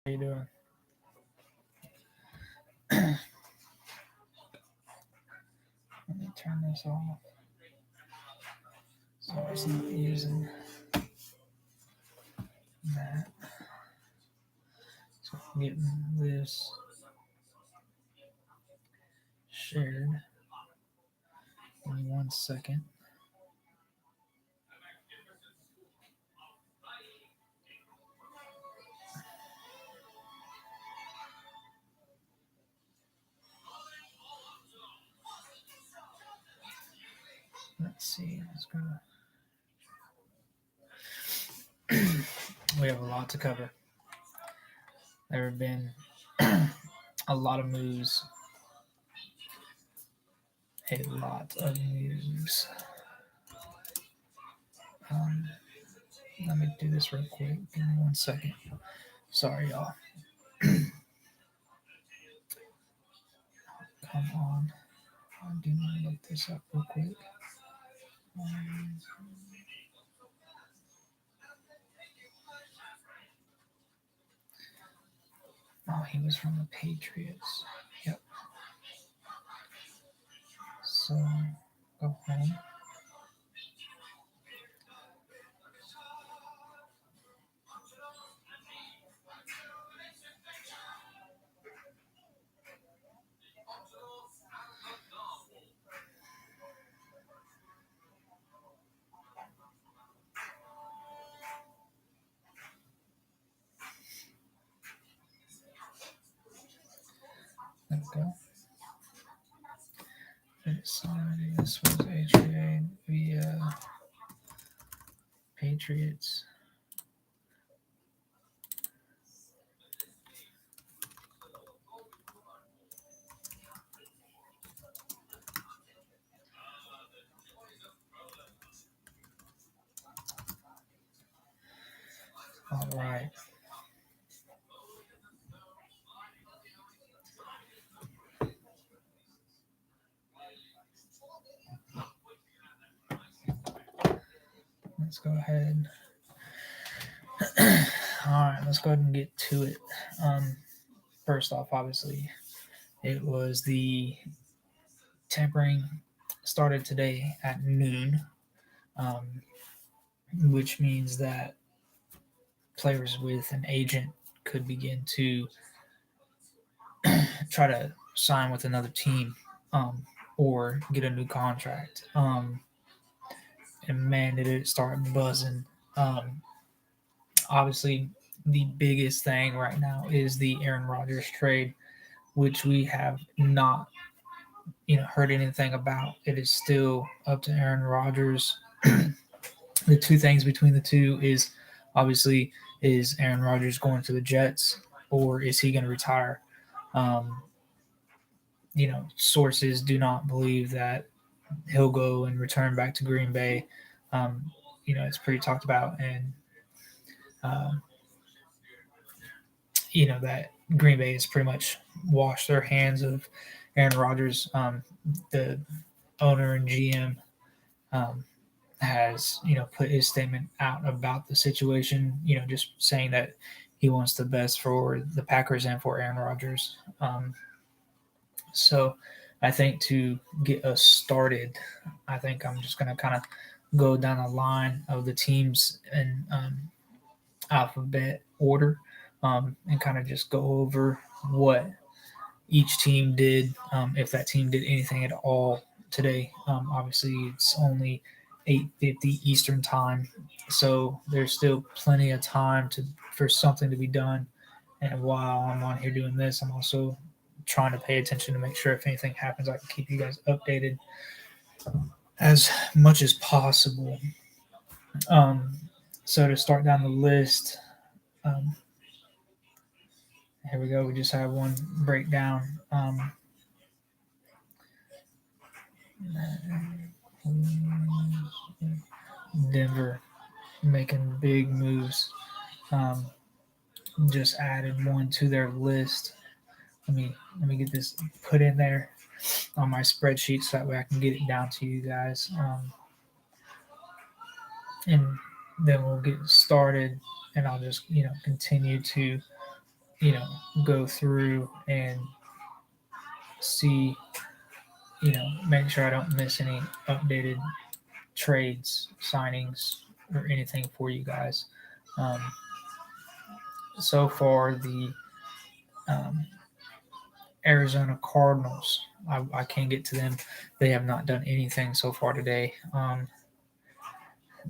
How you doing? Let me turn this off. So it's not using that. So I'm getting this shared in 1 second. Let's see. Let's go. We have a lot to cover. There have been a lot of moves. A lot of moves. Um, Let me do this real quick. Give me 1 second. Sorry, y'all. Come on. I do want to look this up real quick. Um, oh, he was from the Patriots. Yep. So go home. There we go. This was HA via Patriots. All right. Let's go ahead. All right, let's go ahead and get to it. First off, obviously, it was the tampering started today at noon, um, which means that players with an agent could begin to try to sign with another team or get a new contract. And man, did it start buzzing. Obviously, the biggest thing right now is the Aaron Rodgers trade, which we have not, heard anything about. It is still up to Aaron Rodgers. The two things between the two is obviously is Aaron Rodgers going to the Jets or is he going to retire? Um, Sources do not believe that he'll go and return back to Green Bay. It's pretty talked about, and um, that Green Bay has pretty much washed their hands of Aaron Rodgers. The owner and GM has put his statement out about the situation. Just saying that he wants the best for the Packers and for Aaron Rodgers. So I think to get us started, I think I'm just going to kind of go down the line of the teams in alphabet order and kind of just go over what each team did, if that team did anything at all today. Obviously, it's only 8:50 Eastern time, so there's still plenty of time for something to be done. And while I'm on here doing this, I'm also trying to pay attention to make sure if anything happens, I can keep you guys updated as much as possible. Um, so to start down the list, um, here we go. We just have one breakdown. Denver making big moves. Just added one to their list. Let me get this put in there on my spreadsheet so that way I can get it down to you guys. And then we'll get started, and I'll just continue to go through and see, make sure I don't miss any updated trades, signings, or anything for you guys. Um, so far, the um, Arizona Cardinals, I can't get to them. They have not done anything so far today.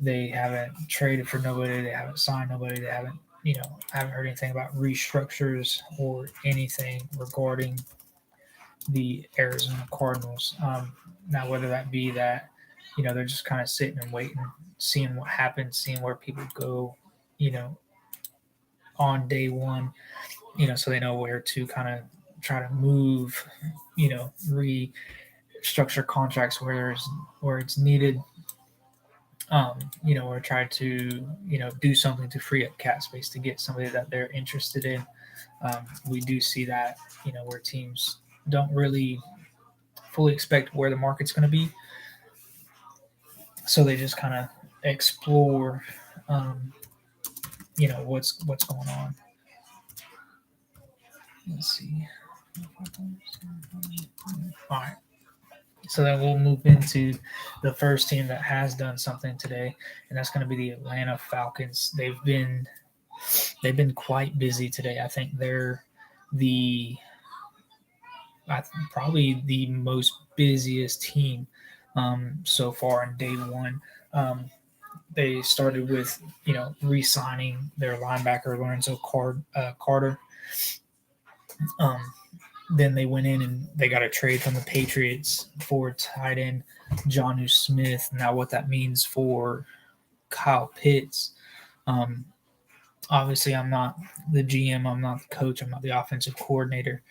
They haven't traded for nobody. They haven't signed nobody. They haven't, I haven't heard anything about restructures or anything regarding the Arizona Cardinals. Now, whether that be that, they're just kind of sitting and waiting, seeing what happens, seeing where people go, you know, on day one, so they know where to kind of try to move, restructure contracts where it's needed, or try to, do something to free up cap space to get somebody that they're interested in. We do see that, where teams don't really fully expect where the market's going to be, so they just kind of explore, what's going on. Let's see. All right. So then we'll move into the first team that has done something today, and that's going to be the Atlanta Falcons. They've been quite busy today. I think they're probably the most busiest team so far on day one. They started with re-signing their linebacker Lorenzo Carter. Then they went in and they got a trade from the Patriots for tight end Jonnu Smith. Now, what that means for Kyle Pitts, obviously, I'm not the GM, I'm not the coach, I'm not the offensive coordinator.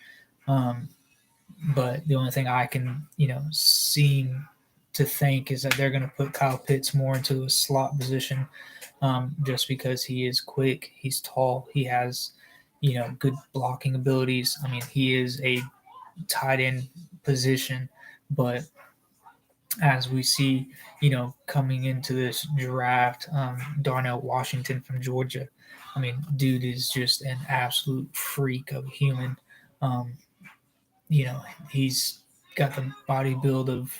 But the only thing I can, seem to think is that they're going to put Kyle Pitts more into a slot position, just because he is quick, he's tall, he has, good blocking abilities. I mean, he is a tight end position, but as we see, coming into this draft, Darnell Washington from Georgia, I mean, dude is just an absolute freak of a human. He's got the body build of,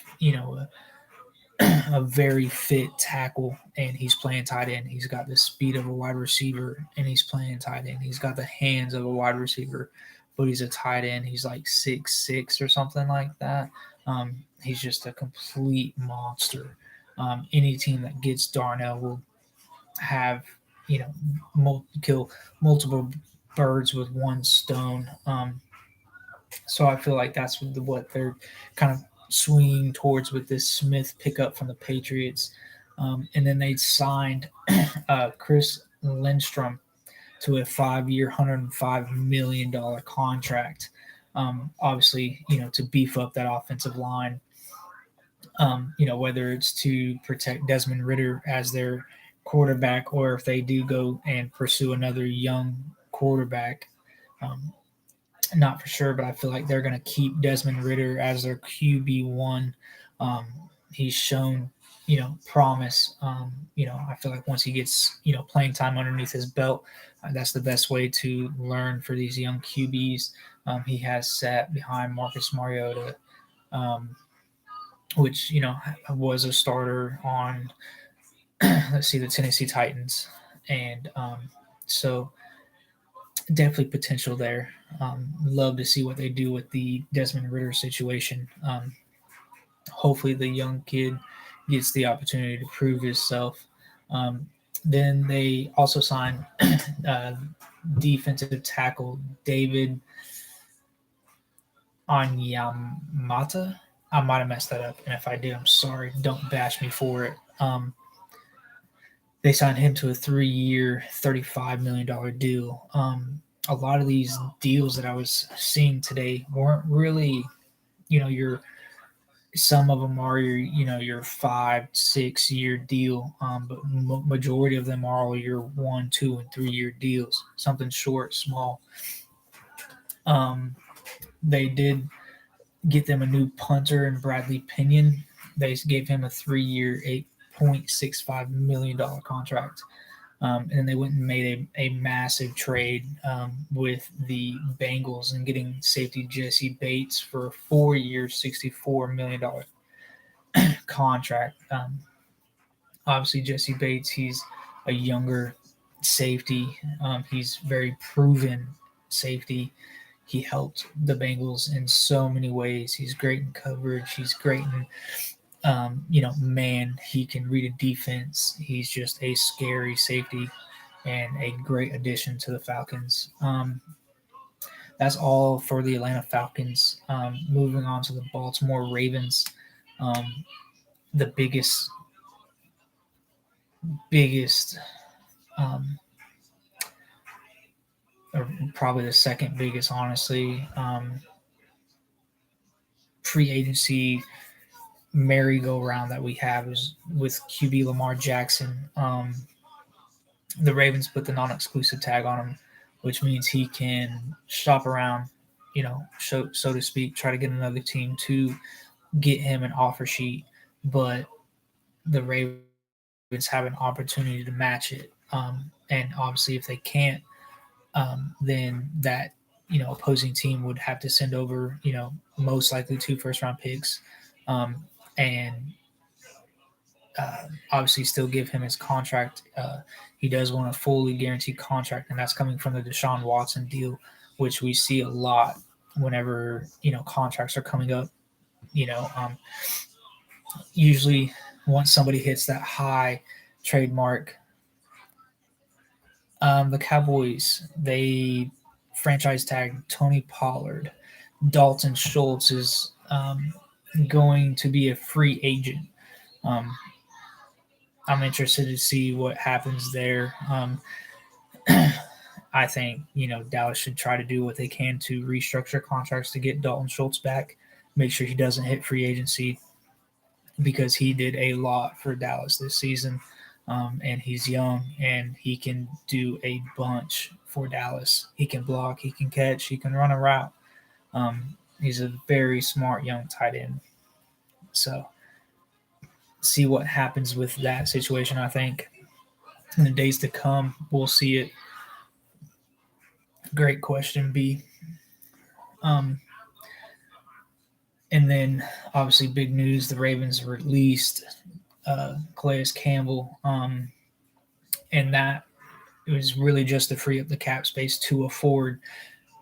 a very fit tackle, and he's playing tight end. He's got the speed of a wide receiver, and he's playing tight end. He's got the hands of a wide receiver, but he's a tight end. He's like 6'6" or something like that. He's just a complete monster. Any team that gets Darnell will have, kill multiple birds with one stone. So I feel like that's what they're kind of swinging towards with this Smith pickup from the Patriots. And then they signed Chris Lindstrom to a 5-year, $105 million contract. Obviously, to beef up that offensive line, whether it's to protect Desmond Ridder as their quarterback, or if they do go and pursue another young quarterback. Not for sure, but I feel like they're going to keep Desmond Ridder as their QB1. He's shown, promise. I feel like once he gets, playing time underneath his belt, that's the best way to learn for these young QBs. He has sat behind Marcus Mariota, which, was a starter on, let's see, the Tennessee Titans. And so definitely potential there. Love to see what they do with the Desmond Ridder situation. Hopefully the young kid gets the opportunity to prove himself. Then they also signed defensive tackle David Onyemata. I might have messed that up, and if I did, I'm sorry. Don't bash me for it. They signed him to a 3-year, $35 million deal. A lot of these deals that I was seeing today weren't really, some of them are your 5-6 year deal, but majority of them are all your 1, 2, and 3 year deals. Something short, small. They did get them a new punter in Bradley Pinion. They gave him a 3-year, $8.65 million contract. And then they went and made a massive trade with the Bengals and getting safety Jesse Bates for a 4-year, $64 million contract. Obviously, Jesse Bates, he's a younger safety. He's very proven safety. He helped the Bengals in so many ways. He's great in coverage. He's great in man, he can read a defense. He's just a scary safety and a great addition to the Falcons. That's all for the Atlanta Falcons. Moving on to the Baltimore Ravens, um, the biggest, um, or probably the second biggest, honestly, free agency merry-go-round that we have is with QB Lamar Jackson. The Ravens put the non-exclusive tag on him, which means he can shop around, so to speak, try to get another team to get him an offer sheet. But the Ravens have an opportunity to match it. And obviously, if they can't, then that opposing team would have to send over most likely 2 first-round picks, and obviously still give him his contract. He does want a fully guaranteed contract, and that's coming from the Deshaun Watson deal, which we see a lot whenever contracts are coming up. Usually once somebody hits that high trademark, the Cowboys, they franchise tag Tony Pollard. Dalton Schultz is going to be a free agent. I'm interested to see what happens there. I think Dallas should try to do what they can to restructure contracts to get Dalton Schultz back. Make sure he doesn't hit free agency because he did a lot for Dallas this season, and he's young and he can do a bunch for Dallas. He can block, he can catch, he can run a route. He's a very smart young tight end. So see what happens with that situation. I think in the days to come, we'll see it. Great question, B. And then obviously big news, the Ravens released Calais Campbell. And that it was really just to free up the cap space to afford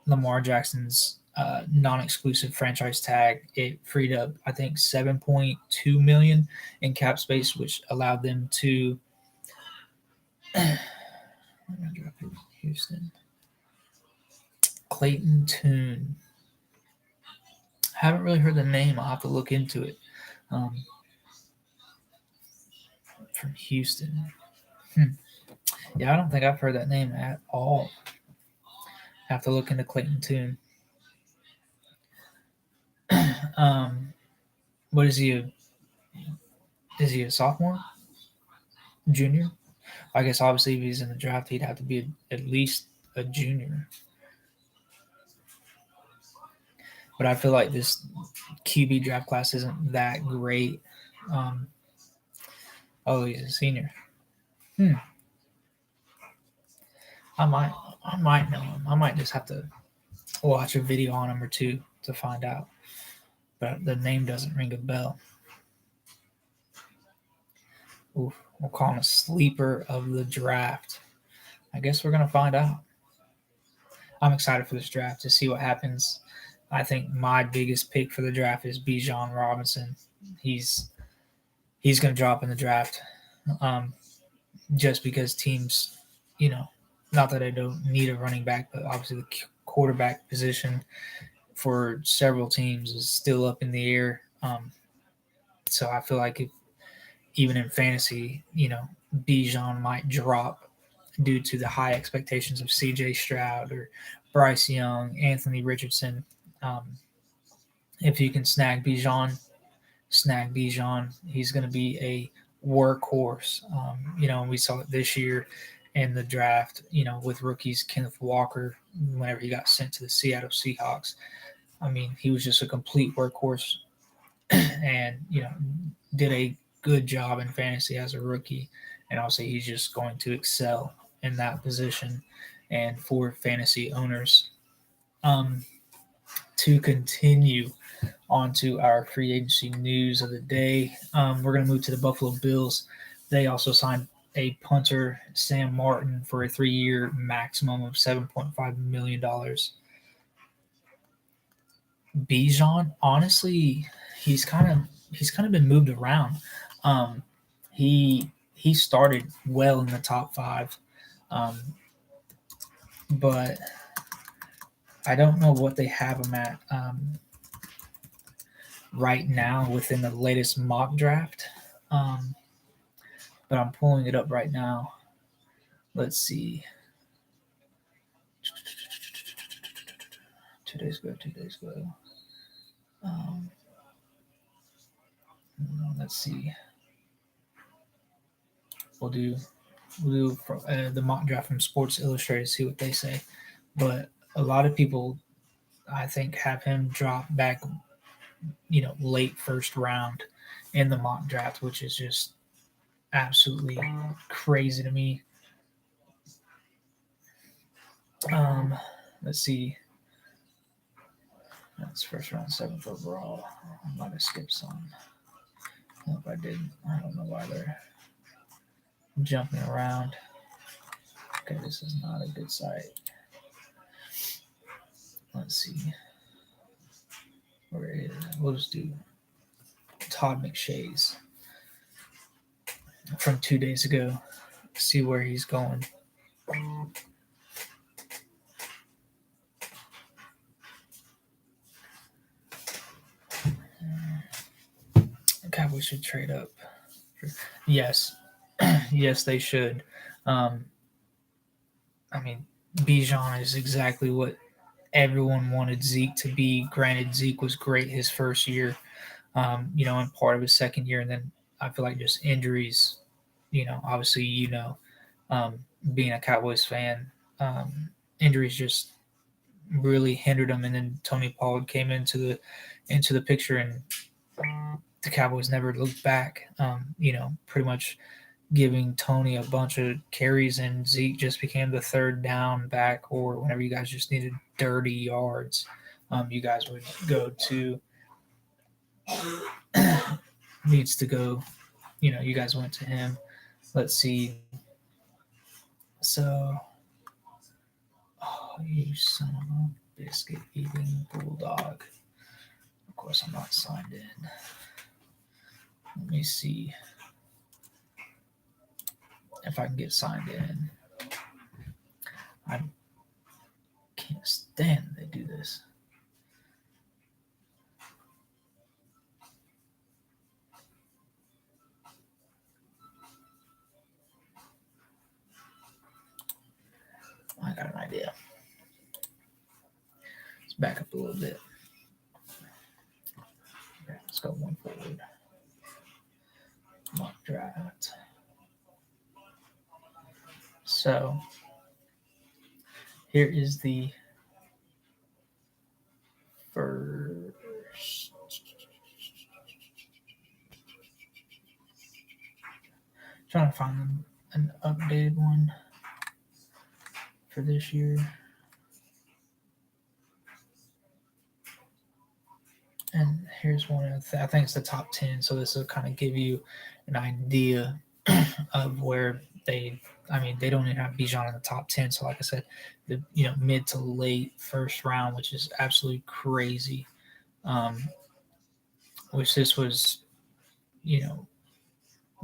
Lamar Jackson's non-exclusive franchise tag. It freed up, I think, $7.2 million in cap space, which allowed them to Houston. Clayton Tune. Haven't really heard the name. I'll have to look into it. From Houston. Yeah, I don't think I've heard that name at all. Have to look into Clayton Tune. What is he? Is he a sophomore? Junior? I guess obviously if he's in the draft, he'd have to be at least a junior. But I feel like this QB draft class isn't that great. He's a senior. I might know him. I might just have to watch a video on him or two to find out. But the name doesn't ring a bell. Oof, we'll call him a sleeper of the draft. I guess we're going to find out. I'm excited for this draft to see what happens. I think my biggest pick for the draft is Bijan Robinson. He's going to drop in the draft just because teams, not that I don't need a running back, but obviously the quarterback position for several teams is still up in the air. So I feel like even in fantasy, Bijan might drop due to the high expectations of C.J. Stroud or Bryce Young, Anthony Richardson. If you can snag Bijan. He's going to be a workhorse. We saw it this year in the draft, with rookies Kenneth Walker, whenever he got sent to the Seattle Seahawks. I mean, he was just a complete workhorse and, did a good job in fantasy as a rookie. and obviously he's just going to excel in that position. And for fantasy owners, um, to continue on to our free agency news of the day, we're going to move to the Buffalo Bills. They also signed a punter, Sam Martin, for a 3-year maximum of $7.5 million. Bijan, honestly, he's kind of been moved around. Um, he started well in the top five, um, but I don't know what they have him at right now within the latest mock draft. Um, but I'm pulling it up right now. Let's see. 2 days ago. 2 days ago. Um, let's see. We'll do the mock draft from Sports Illustrated, see what they say. But a lot of people, I think, have him drop back, late first round in the mock draft, which is just absolutely crazy to me. Let's see. That's first round, 7th overall. I might have skipped some. If I didn't, I don't know why they're jumping around. Okay, this is not a good site. Let's see. Where is it? We'll just do Todd McShay's from 2 days ago. See where he's going. Cowboys should trade up. Yes. Yes, they should. I mean, Bijan is exactly what everyone wanted Zeke to be. Granted, Zeke was great his first year, and part of his second year. And then I feel like just injuries, obviously, being a Cowboys fan, injuries just really hindered him. And then Tony Pollard came into the picture, and the Cowboys never looked back. Pretty much giving Tony a bunch of carries, and Zeke just became the third down back, or whenever you guys just needed dirty yards, you guys would go to needs to go. You guys went to him. Let's see. So, you son of a biscuit eating bulldog. Of course, I'm not signed in. Let me see if I can get signed in. I can't stand they do this. I got an idea. Let's back up a little bit. Okay, let's go one forward. Mock draft. So here is the first. Trying to find an updated one for this year. And here's one of I think it's the top 10. So this will kind of give you an idea of where they don't even have Bijan in the top 10. So like I said, the mid to late first round, which is absolutely crazy. Which this was,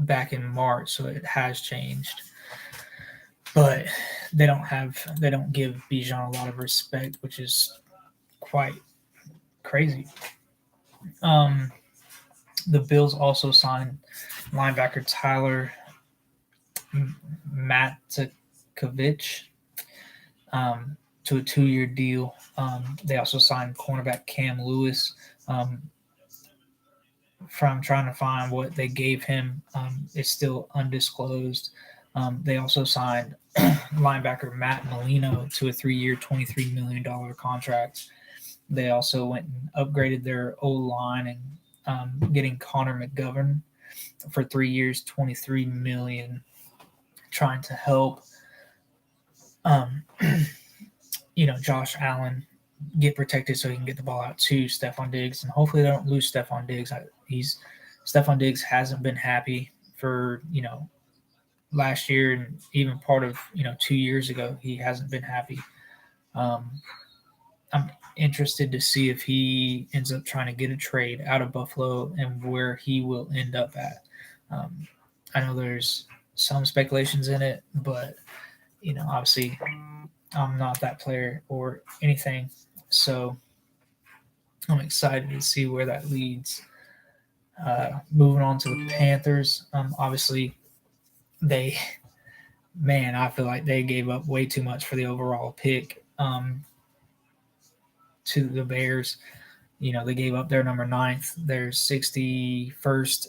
back in March, so it has changed. But they don't give Bijan a lot of respect, which is quite crazy. The Bills also signed linebacker Tyler Matkovich to a 2-year deal. They also signed cornerback Cam Lewis. From trying to find what they gave him, it's still undisclosed. They also signed linebacker Matt Molino to a 3-year, $23 million contract. They also went and upgraded their O-line and getting Connor McGovern for 3 years, $23 million. trying to help, Josh Allen get protected so he can get the ball out to Stephon Diggs, and hopefully they don't lose Stephon Diggs. Stephon Diggs hasn't been happy for last year and even part of 2 years ago. He hasn't been happy. I'm interested to see if he ends up trying to get a trade out of Buffalo and where he will end up at. I know there's some speculations in it, but obviously I'm not that player or anything, so I'm excited to see where that leads. Moving on to the Panthers, obviously I feel like they gave up way too much for the overall pick to the Bears. They gave up their number 9th, their 61st.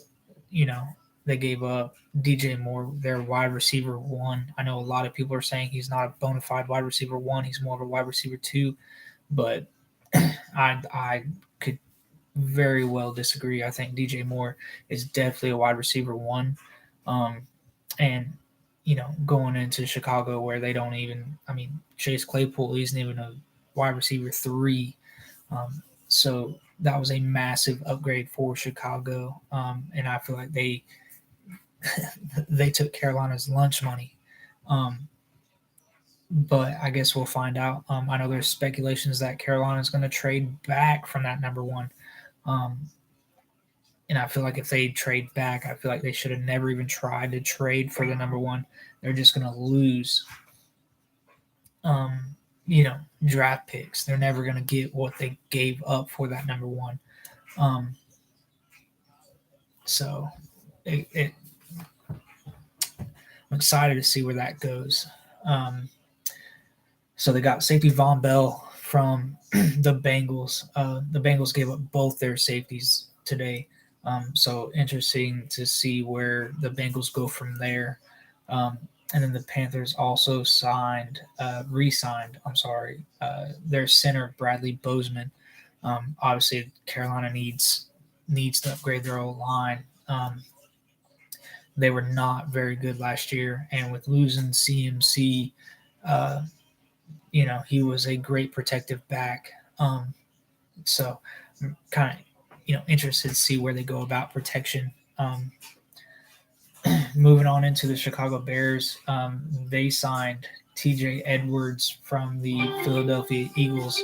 They gave up DJ Moore, their wide receiver 1. I know a lot of people are saying he's not a bona fide wide receiver 1. He's more of a wide receiver 2, but I could very well disagree. I think DJ Moore is definitely a wide receiver 1. And going into Chicago where they don't even, Chase Claypool isn't even a wide receiver 3. So that was a massive upgrade for Chicago. And I feel like they took Carolina's lunch money. But I guess we'll find out. I know there's speculations that Carolina is going to trade back from that number 1. And I feel like if they trade back, I feel like they should have never even tried to trade for the number 1. They're just going to lose, draft picks. They're never going to get what they gave up for that number 1. So I'm excited to see where that goes. So they got safety Von Bell from the Bengals. The Bengals gave up both their safeties today. So interesting to see where the Bengals go from there. And then the Panthers also re-signed their center, Bradley Bozeman. Obviously, Carolina needs to upgrade their O-line. They were not very good last year, and with losing CMC, he was a great protective back. So I'm kind of, interested to see where they go about protection. Moving on into the Chicago Bears, they signed TJ Edwards from the Philadelphia Eagles.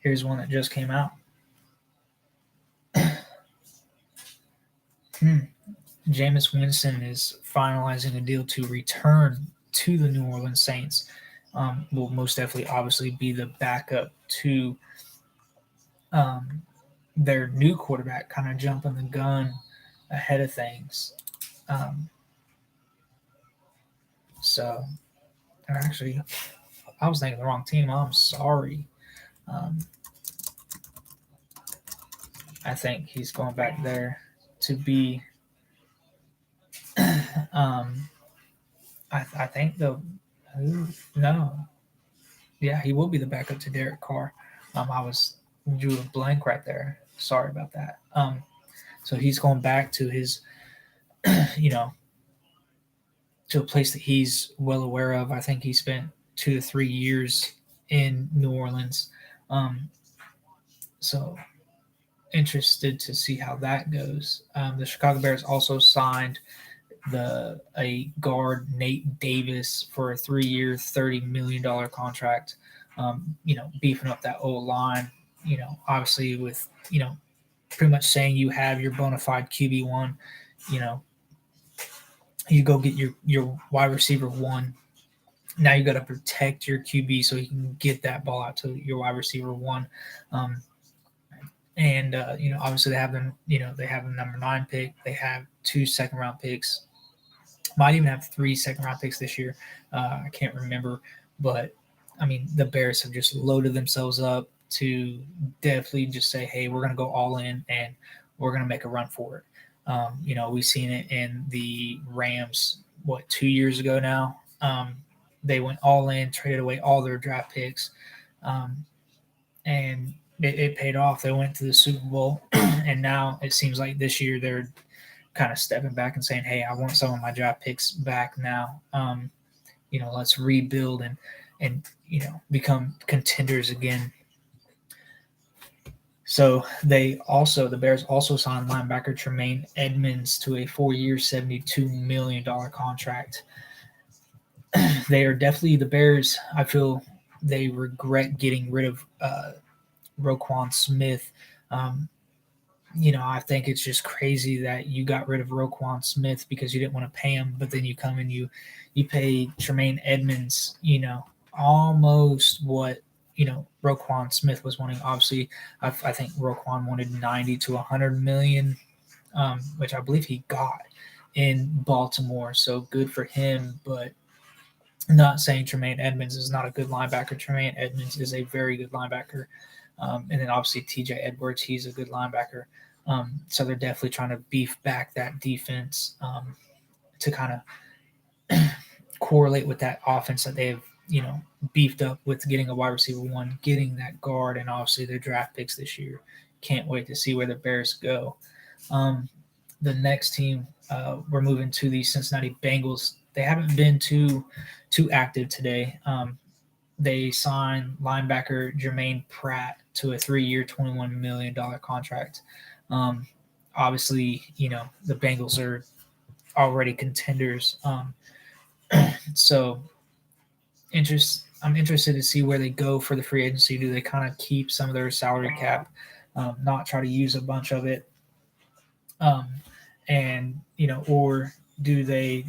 Here's one that just came out. Jameis Winston is finalizing a deal to return to the New Orleans Saints. Will most definitely, obviously, be the backup to their new quarterback, kind of jumping the gun ahead of things. So, actually, I was thinking the wrong team. I'm sorry. I think he's going back there to be. I think he will be the backup to Derek Carr. I drew a blank right there. Sorry about that. So he's going back to his, to a place that he's well aware of. I think he spent 2 to 3 years in New Orleans. So interested to see how that goes. The Chicago Bears also signed a guard, Nate Davis, for a 3-year, $30 million contract. Beefing up that O-line. Obviously with pretty much saying you have your bona fide QB1. You go get your wide receiver 1. Now you got to protect your QB so you can get that ball out to your wide receiver 1. Obviously they have them. They have the number 9 pick. They have 2 second-round picks. Might even have 3 second-round picks this year. I can't remember, but the Bears have just loaded themselves up to definitely just say, hey, we're going to go all in and we're going to make a run for it. We've seen it in the Rams, 2 years ago now. They went all in, traded away all their draft picks, and it paid off. They went to the Super Bowl, and now it seems like this year they're kind of stepping back and saying, "Hey, I want some of my draft picks back now. Let's rebuild and become contenders again." So the Bears also signed linebacker Tremaine Edmonds to a 4-year, $72 million contract. They are definitely the Bears. I feel they regret getting rid of Roquan Smith. I think it's just crazy that you got rid of Roquan Smith because you didn't want to pay him, but then you come and you pay Tremaine Edmonds, almost what Roquan Smith was wanting. Obviously, I think Roquan wanted 90 to 100 million, which I believe he got in Baltimore. So good for him, but not saying Tremaine Edmonds is not a good linebacker. Tremaine Edmonds is a very good linebacker. And then obviously TJ Edwards, he's a good linebacker. So they're definitely trying to beef back that defense to kind of correlate with that offense that they've, beefed up with getting a wide receiver one, getting that guard, and obviously their draft picks this year. Can't wait to see where the Bears go. The next team, we're moving to the Cincinnati Bengals. They haven't been too active today. They signed linebacker Jermaine Pratt to a 3-year, $21 million contract. Obviously, the Bengals are already contenders. So I'm interested to see where they go for the free agency. Do they kind of keep some of their salary cap, not try to use a bunch of it? Or do they,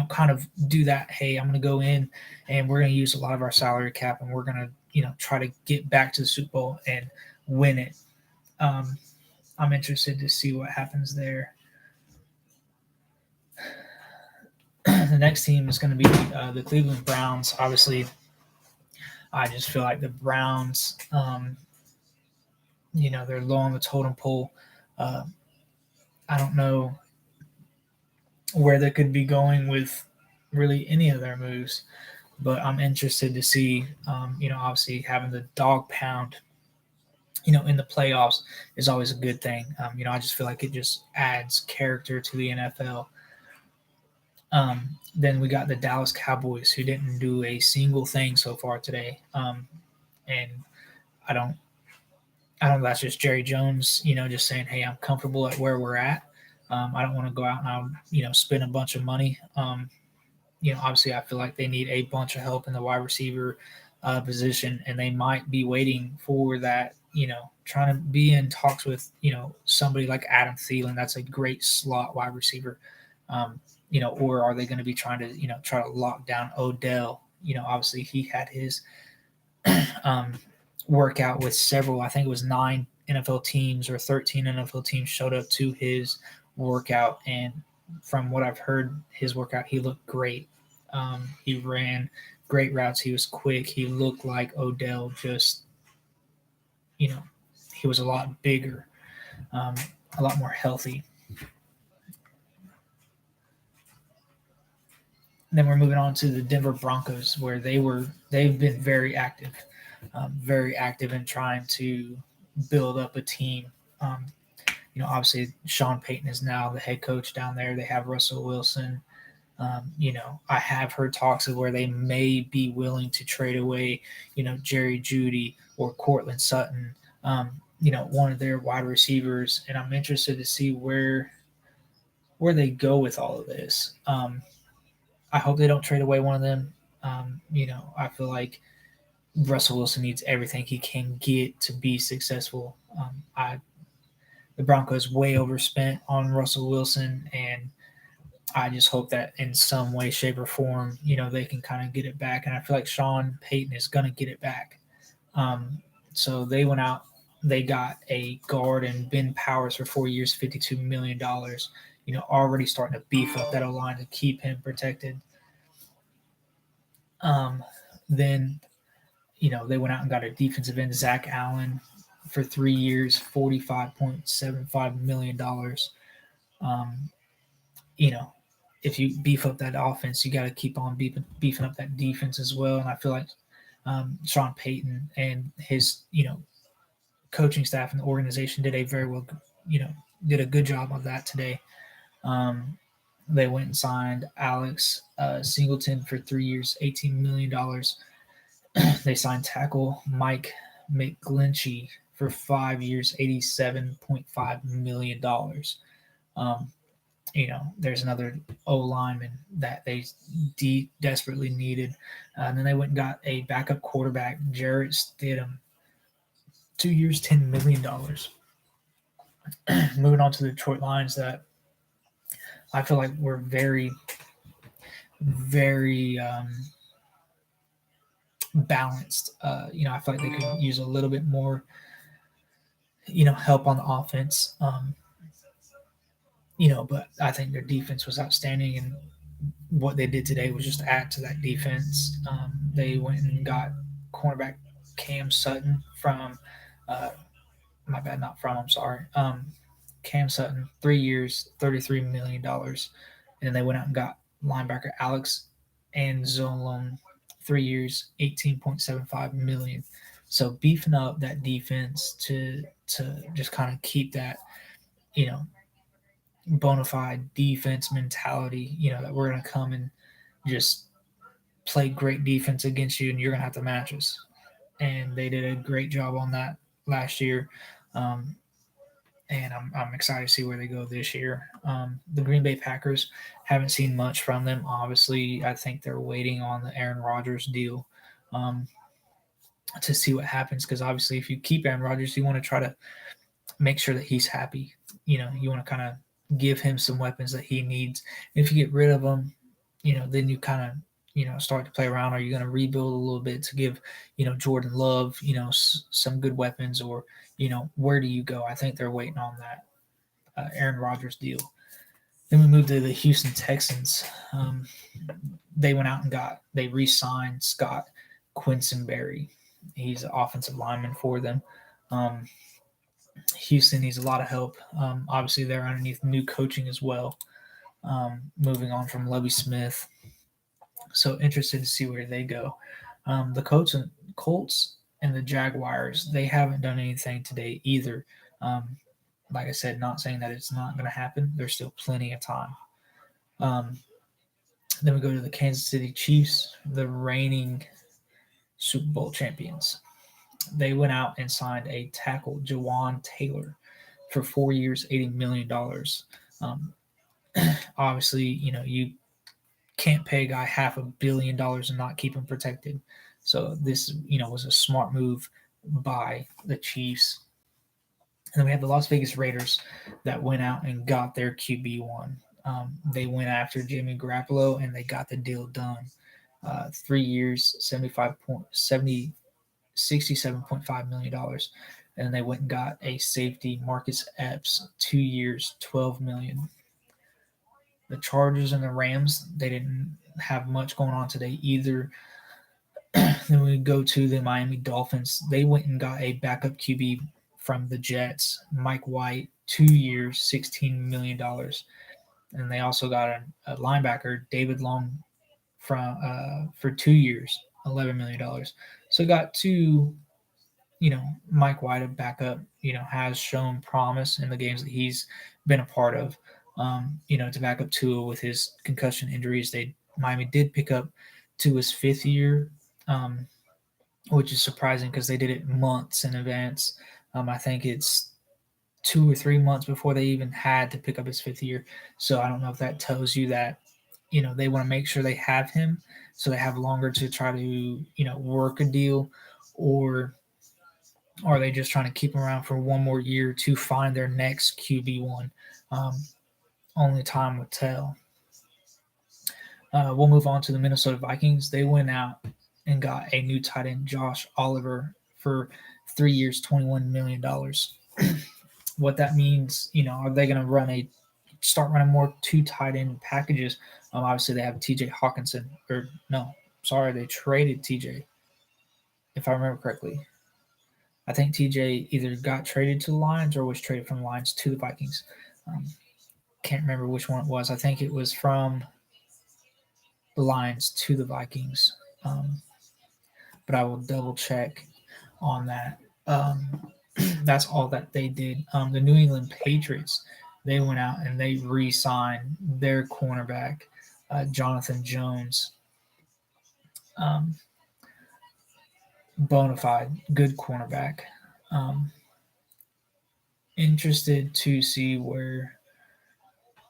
kind of do that? Hey, I'm going to go in and we're going to use a lot of our salary cap and we're going to, try to get back to the Super Bowl and win it. I'm interested to see what happens there. The next team is going to be the Cleveland Browns. Obviously, I just feel like the Browns, they're low on the totem pole. I don't know where they could be going with really any of their moves, but I'm interested to see, obviously having the dog pound, in the playoffs is always a good thing. I just feel like it just adds character to the NFL. Then we got the Dallas Cowboys, who didn't do a single thing so far today. And I don't know. That's just Jerry Jones, just saying, "Hey, I'm comfortable at where we're at. I don't want to go out and spend a bunch of money." Obviously, I feel like they need a bunch of help in the wide receiver position, and they might be waiting for that. Trying to be in talks with somebody like Adam Thielen. That's a great slot wide receiver. Or are they going to be trying to try to lock down Odell? Obviously he had his workout with several. I think it was 9 NFL teams or 13 NFL teams showed up to his workout, and from what I've heard, his workout, he looked great. He ran great routes. He was quick. He looked like Odell. Just he was a lot bigger, a lot more healthy. Then we're moving on to the Denver Broncos, where they've been very active in trying to build up a team. Obviously Sean Payton is now the head coach down there. They have Russell Wilson. I have heard talks of where they may be willing to trade away, Jerry Jeudy or Courtland Sutton, one of their wide receivers, and I'm interested to see where they go with all of this. I hope they don't trade away one of them. I feel like Russell Wilson needs everything he can get to be successful. The Broncos way overspent on Russell Wilson, and I just hope that in some way, shape, or form, they can kind of get it back. And I feel like Sean Payton is going to get it back. So they went out, they got a guard and Ben Powers for 4 years, $52 million. Already starting to beef up that O-line to keep him protected. Then, they went out and got a defensive end, Zach Allen, for 3 years, $45.75 million. If you beef up that offense, you got to keep on beefing up that defense as well. And I feel like Sean Payton and his, coaching staff and the organization did a very well, did a good job of that today. Um, they went and signed Alex Singleton for 3 years, $18 million. They signed tackle Mike McGlinchey for 5 years, $87.5 million. Um, there's another O lineman that they desperately needed. And then they went and got a backup quarterback, Jarrett Stidham, 2 years, $10 million. Moving on to the Detroit Lions, that I feel like were very, very balanced. I feel like they could use a little bit more, help on the offense. But I think their defense was outstanding, and what they did today was just add to that defense. They went and got cornerback Cam Sutton from, my bad, not from, I'm sorry, Cam Sutton, 3 years, $33 million. And then they went out and got linebacker Alex Anzalone, 3 years, $18.75 million. So beefing up that defense to just kind of keep that, you know, bona fide defense mentality, that we're going to come and just play great defense against you and you're going to have to match us. And they did a great job on that last year. And I'm excited to see where they go this year. The Green Bay Packers, haven't seen much from them. Obviously, I think they're waiting on the Aaron Rodgers deal to see what happens. Because obviously, if you keep Aaron Rodgers, you want to try to make sure that he's happy. You want to kind of give him some weapons that he needs. If you get rid of him, then you kind of start to play around. Are you going to rebuild a little bit to give Jordan Love some good weapons, or where do you go? I think they're waiting on that Aaron Rodgers deal. Then we moved to the Houston Texans. They went out and they re-signed Scott Quisenberry. He's an offensive lineman for them. Houston needs a lot of help. Obviously, they're underneath new coaching as well. Moving on from Lovie Smith. So interested to see where they go. The Colts and the Jaguars, they haven't done anything today either. Like I said, not saying that it's not going to happen. There's still plenty of time. Then we go to the Kansas City Chiefs, the reigning Super Bowl champions. They went out and signed a tackle, Jawan Taylor, for 4 years, $80 million. Obviously, you can't pay a guy $500 million and not keep him protected. So this, was a smart move by the Chiefs. And then we have the Las Vegas Raiders that went out and got their QB1. They went after Jimmy Garoppolo and they got the deal done. 3 years, $67.5 million. And they went and got a safety, Marcus Epps, 2 years, $12 million. The Chargers and the Rams, they didn't have much going on today either. Then we go to the Miami Dolphins. They went and got a backup QB from the Jets, Mike White, 2 years, $16 million. And they also got a linebacker, David Long, for 2 years, $11 million. So got two, Mike White, a backup, has shown promise in the games that he's been a part of. To back up Tua with his concussion injuries, Miami did pick up Tua's 5th year, which is surprising because they did it months in advance. I think it's 2 or 3 months before they even had to pick up his 5th year. So I don't know if that tells you that, they want to make sure they have him so they have longer to try to, work a deal, or are they just trying to keep him around for one more year to find their next QB1? Only time will tell. We'll move on to the Minnesota Vikings. They went out and got a new tight end, Josh Oliver, for 3 years, $21 million. What that means, are they going to start running more 2 tight end packages? Obviously, they have TJ Hawkinson. They traded TJ, if I remember correctly. I think TJ either got traded to the Lions or was traded from the Lions to the Vikings. Can't remember which one it was. I think it was from the Lions to the Vikings. But I will double check on that. That's all that they did. The New England Patriots, they went out and they re-signed their cornerback, Jonathan Jones, um, bona fide good cornerback. Um, Interested to see where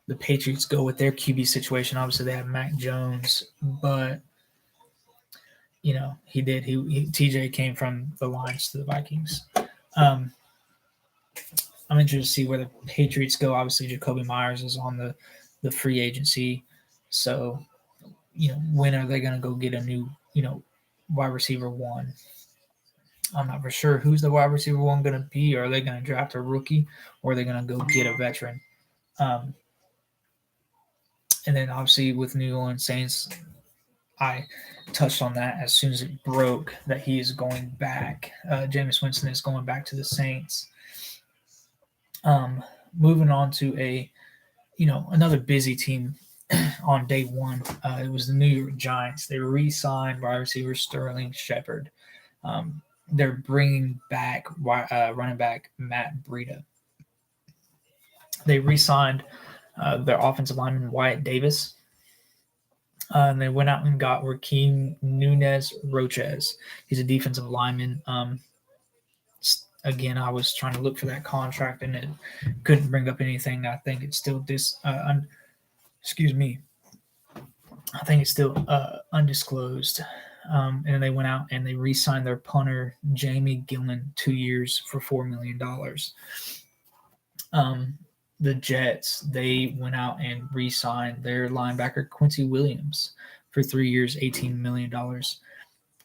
the Patriots go with their QB situation. Obviously, they have Mac Jones, but TJ came from the Lions to the Vikings. Um, I'm interested to see where the Patriots go. Obviously, Jacoby Myers is on the free agency, so when are they going to go get a new wide receiver one? I'm not for sure who's the wide receiver one going to be. Are they going to draft a rookie, or are they going to go get a veteran? Um, and then obviously with New Orleans Saints, I touched on that as soon as it broke that he is going back. Jameis Winston is going back to the Saints. Moving on to another busy team on day one. It was the New York Giants. They re-signed wide receiver Sterling Shepard. They're bringing back running back Matt Breida. They re-signed their offensive lineman Wyatt Davis. And they went out and got Raheem Nunez Roches. He's a defensive lineman. Again, I was trying to look for that contract and it couldn't bring up anything. I think it's still excuse me. I think it's still undisclosed. And they went out and they re-signed their punter Jamie Gillan 2 years for $4 million. The Jets, they went out and re-signed their linebacker Quincy Williams for 3 years, $18 million.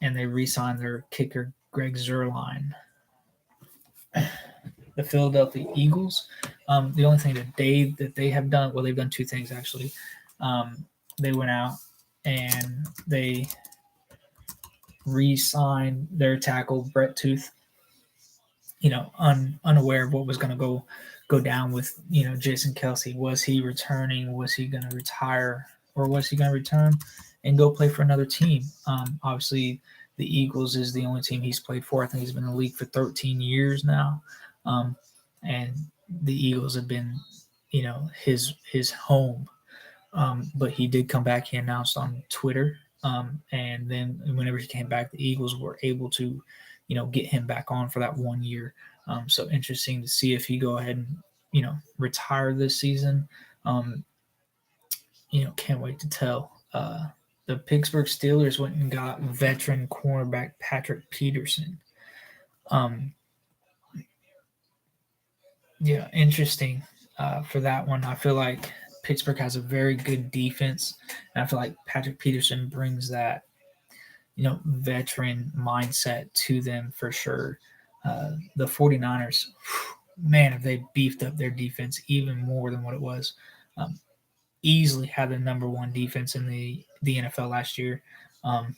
And they re-signed their kicker Greg Zuerlein. The Philadelphia Eagles, the only thing that they have done, well, they've done two things actually. They went out and they re-signed their tackle Brett Tooth. Unaware of what was going to go down with Jason Kelce. Was he returning? Was he going to retire, or was he going to return and go play for another team? Obviously, the Eagles is the only team he's played for. I think he's been in the league for 13 years now, and the Eagles have been, his home. But he did come back. He announced on Twitter, and then whenever he came back, the Eagles were able to, get him back on for that 1 year. So interesting to see if he go ahead and retire this season. Can't wait to tell. The Pittsburgh Steelers went and got veteran cornerback Patrick Peterson. Interesting for that one. I feel like Pittsburgh has a very good defense, and I feel like Patrick Peterson brings that, veteran mindset to them for sure. The 49ers, man, have they beefed up their defense even more than what it was. Easily had the number one defense in the NFL last year. And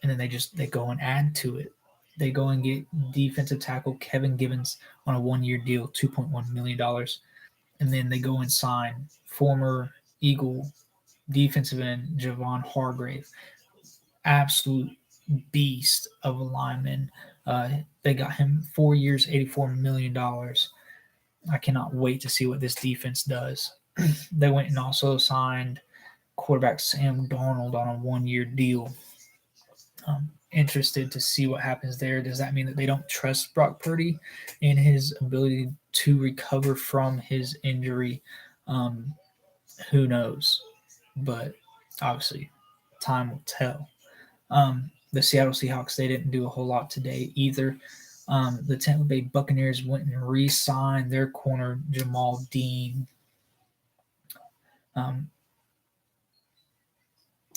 then they go and add to it. They go and get defensive tackle Kevin Givens on a 1-year deal, $2.1 million. And then they go and sign former Eagle defensive end Javon Hargrave. Absolute beast of a lineman. They got him 4 years, $84 million. I cannot wait to see what this defense does. They went and also signed quarterback Sam Darnold on a 1-year deal. Interested to see what happens there. Does that mean that they don't trust Brock Purdy and his ability to recover from his injury? Who knows? But obviously, time will tell. The Seattle Seahawks, they didn't do a whole lot today either. The Tampa Bay Buccaneers went and re-signed their corner Jamal Dean.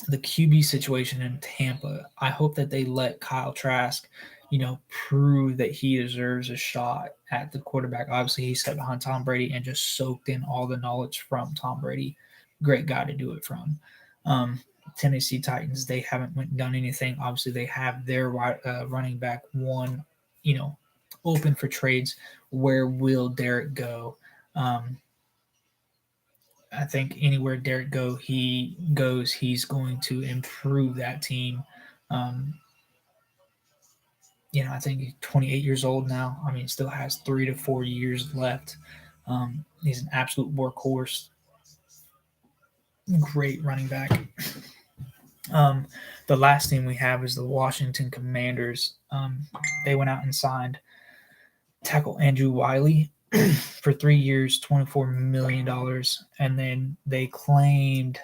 The QB situation in Tampa, I hope that they let Kyle Trask, prove that he deserves a shot at the quarterback. Obviously, he sat behind Tom Brady and just soaked in all the knowledge from Tom Brady. Great guy to do it from. Tennessee Titans, they haven't done anything. Obviously, they have their running back one, open for trades. Where will Derek go? I think anywhere Derek goes, he's going to improve that team. I think he's 28 years old now. I mean, still has 3 to 4 years left. He's an absolute workhorse, great running back. Um, the last team we have is the Washington Commanders. They went out and signed tackle Andrew Wiley for 3 years, $24 million, and then they claimed.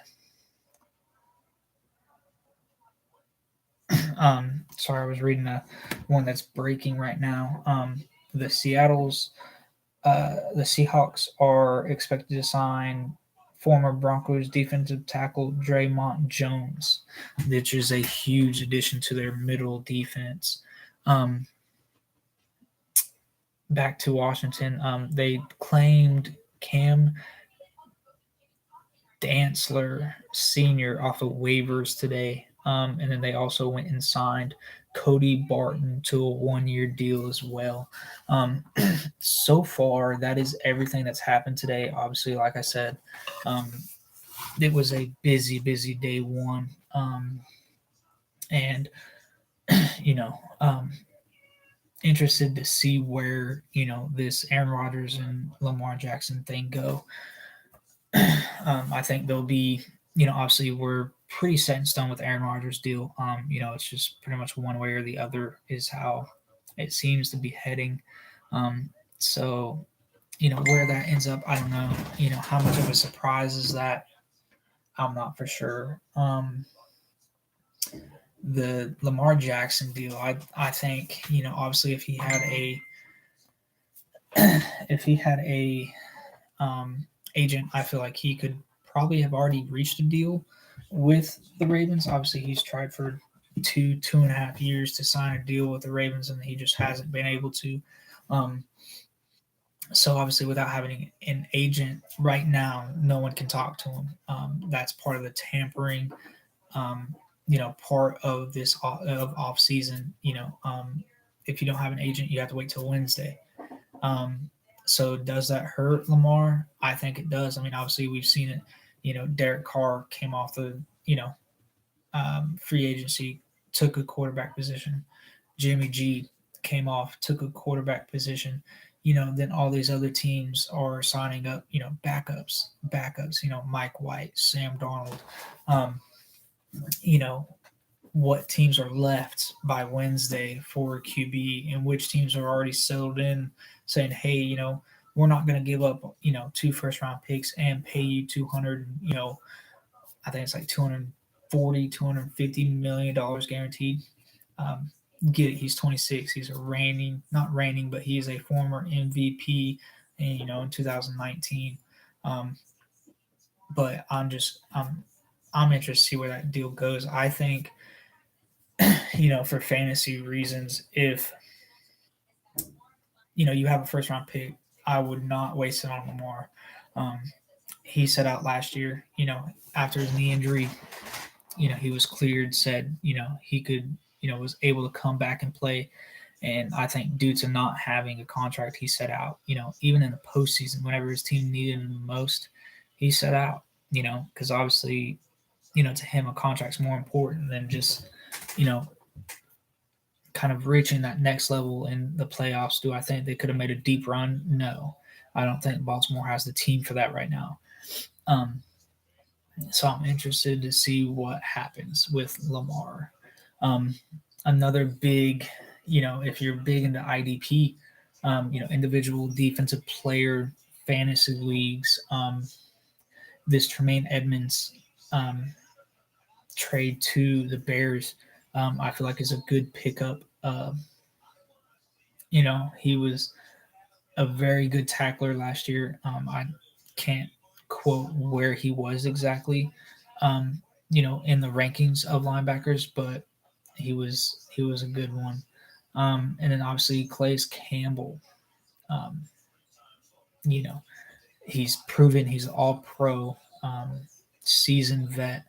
Sorry, I was reading one that's breaking right now. The the Seahawks are expected to sign former Broncos defensive tackle Draymond Jones, which is a huge addition to their middle defense. Back to Washington, they claimed Cam Dantzler Sr. off of waivers today. And then they also went and signed Cody Barton to a 1-year deal as well. So far, that is everything that's happened today. Obviously, like I said, it was a busy, busy day one. And, you know, interested to see where, this Aaron Rodgers and Lamar Jackson thing go. I think they'll be, obviously we're pretty set in stone with Aaron Rodgers' deal. It's just pretty much one way or the other is how it seems to be heading. So, where that ends up, I don't know. How much of a surprise is that? I'm not for sure. The Lamar Jackson deal, I think, obviously if he had a agent, I feel like he could probably have already reached a deal with the Ravens. Obviously, he's tried for 2.5 years to sign a deal with the Ravens, and he just hasn't been able to. So obviously, without having an agent right now, no one can talk to him. That's part of the tampering, part of this off season. If you don't have an agent, you have to wait till Wednesday. So does that hurt Lamar? I think it does. I mean, obviously we've seen it. Derek Carr came off the free agency, took a quarterback position. Jimmy G came off, took a quarterback position. Then all these other teams are signing up, backups. Mike White, Sam Darnold. What teams are left by Wednesday for QB, and which teams are already settled in, saying, "Hey, we're not going to give up, 2 first-round picks and pay you 200, I think it's like 240, $250 million guaranteed." Get it? He's 26. He's not reigning, but he is a former MVP, in 2019. But I'm interested to see where that deal goes. I think, for fantasy reasons, if you have a first round pick, I would not waste it on Lamar. He set out last year, after his knee injury, he was cleared, said, he could, was able to come back and play. And I think due to not having a contract, he set out, even in the postseason, whenever his team needed him the most, he set out, because obviously, to him, a contract's more important than just, kind of reaching that next level in the playoffs. Do I think they could have made a deep run? No. I don't think Baltimore has the team for that right now. So I'm interested to see what happens with Lamar. Another big, if you're big into IDP, individual defensive player fantasy leagues, this Tremaine Edmonds trade to the Bears, I feel like is a good pickup. He was a very good tackler last year. I can't quote where he was exactly, in the rankings of linebackers, but he was a good one. And then obviously Calais Campbell, he's proven he's all pro, seasoned vet.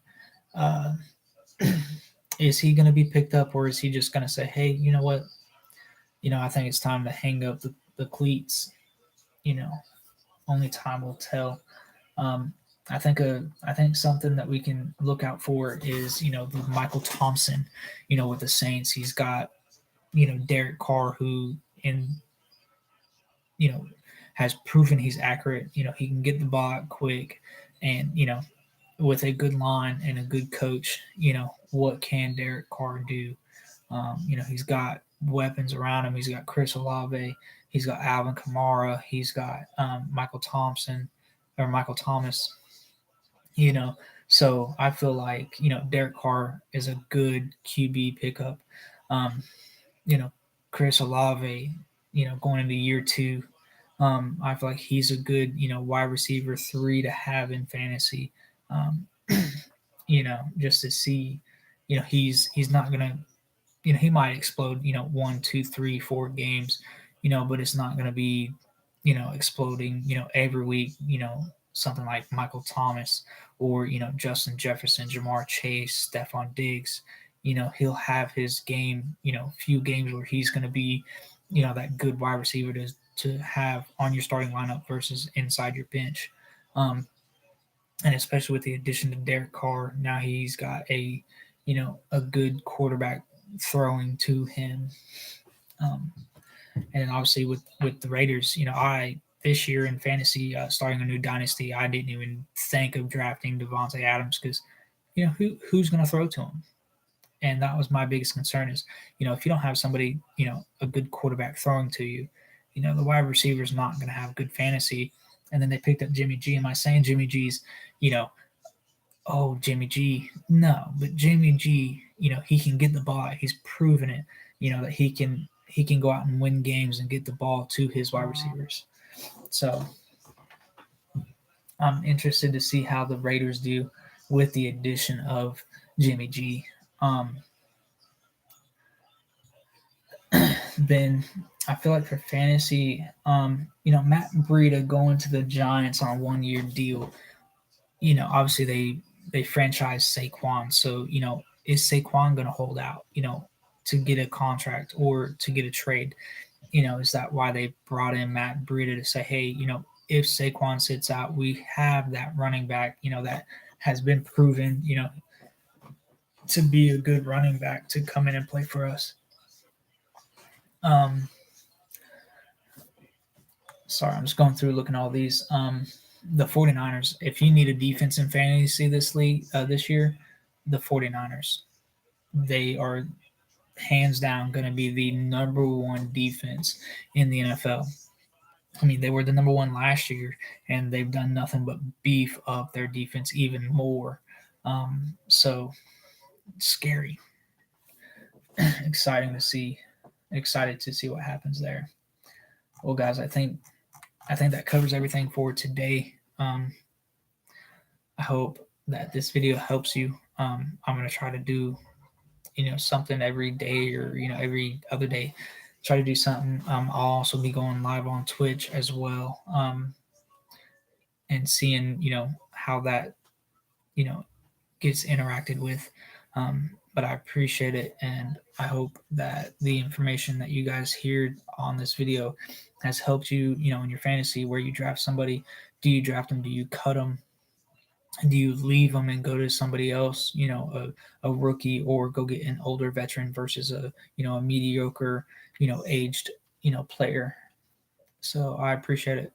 Is he going to be picked up, or is he just going to say, hey, you know what? I think it's time to hang up the cleats. Only time will tell. I think something that we can look out for is, the Michael Thompson, with the Saints. He's got Derek Carr, who you know has proven he's accurate. He can get the ball out quick, and with a good line and a good coach, what can Derek Carr do? He's got weapons around him. He's got Chris Olave. He's got Alvin Kamara. He's got Michael Thomas. You know, so I feel like Derek Carr is a good QB pickup. Um, you know, Chris Olave. Going into year two, I feel like he's a good wide receiver 3 to have in fantasy. Um, just to see, he's not gonna he might explode, 1, 2, 3, 4 games, but it's not going to be, exploding, every week, something like Michael Thomas or, Justin Jefferson, Jamar Chase, Stephon Diggs. He'll have his game, few games where he's going to be, that good wide receiver to have on your starting lineup versus inside your bench. And especially with the addition to Derek Carr, now he's got a good quarterback throwing to him. Um, and then obviously with the Raiders, I this year in fantasy starting a new dynasty, I didn't even think of drafting Devontae Adams because who's going to throw to him, and that was my biggest concern is if you don't have somebody a good quarterback throwing to you, the wide receiver is not going to have good fantasy. And then they picked up Jimmy G. Am I saying Jimmy G's oh, Jimmy G? No, but Jimmy G, he can get the ball. He's proven it, that he can go out and win games and get the ball to his wide receivers. So I'm interested to see how the Raiders do with the addition of Jimmy G. Then I feel like for fantasy, Matt Breida going to the Giants on a 1-year deal. Obviously they franchise Saquon, so is Saquon going to hold out? To get a contract or to get a trade? Is that why they brought in Matt Breida to say, hey, if Saquon sits out, we have that running back, that has been proven, to be a good running back to come in and play for us. Sorry, I'm just going through looking at all these. The 49ers, if you need a defense in fantasy this year, the 49ers, they are hands down going to be the number one defense in the NFL. I mean, they were the number one last year, and they've done nothing but beef up their defense even more. So scary, exciting to see. Excited to see what happens there. Well, guys, I think that covers everything for today. I hope that this video helps you. I'm going to try to do, something every day or, every other day. Try to do something. I'll also be going live on Twitch as well, and seeing, how that, gets interacted with. But I appreciate it, and I hope that the information that you guys hear on this video has helped you, in your fantasy, where you draft somebody. Do you draft them? Do you cut them? Do you leave them and go to somebody else, a rookie, or go get an older veteran versus a mediocre, aged, player? So I appreciate it.